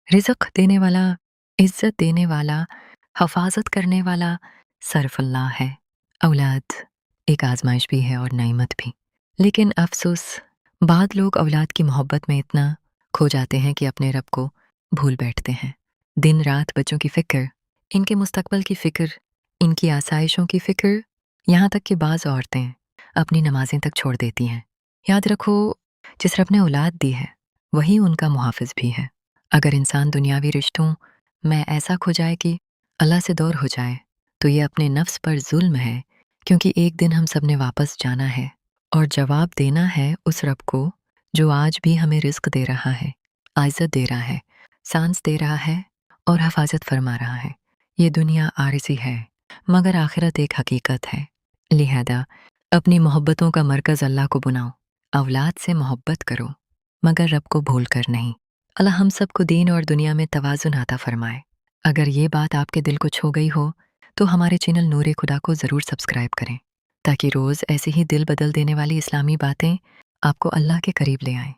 رزق دینے والا، عزت دینے والا، حفاظت کرنے والا صرف اللہ ہے۔ اولاد ایک آزمائش بھی ہے اور نعمت بھی، لیکن افسوس بعض لوگ اولاد کی محبت میں اتنا کھو جاتے ہیں کہ اپنے رب کو بھول بیٹھتے ہیں۔ دن رات بچوں کی فکر، ان کے مستقبل کی فکر، ان کی آسائشوں کی فکر، یہاں تک کہ بعض عورتیں اپنی نمازیں تک چھوڑ دیتی ہیں۔ یاد رکھو، جس رب نے اولاد دی ہے وہی ان کا محافظ بھی ہے۔ اگر انسان دنیاوی رشتوں میں ایسا کھو جائے کہ اللہ سے دور ہو جائے تو یہ اپنے نفس پر ظلم ہے، کیونکہ ایک دن ہم سب نے واپس جانا ہے اور جواب دینا ہے اس رب کو جو آج بھی ہمیں رزق دے رہا ہے، عزت دے رہا ہے، سانس دے رہا ہے اور حفاظت فرما رہا ہے۔ یہ دنیا عارضی ہے مگر آخرت ایک حقیقت ہے، لہذا اپنی محبتوں کا مرکز اللہ کو بناؤ۔ اولاد سے محبت کرو مگر رب کو بھول کر نہیں۔ اللہ ہم سب کو دین اور دنیا میں توازن عطا فرمائے۔ اگر یہ بات آپ کے دل کو چھو گئی ہو تو ہمارے چینل نور خدا کو ضرور سبسکرائب کریں، تاکہ روز ایسی ہی دل بدل دینے والی اسلامی باتیں آپ کو اللہ کے قریب لے آئیں۔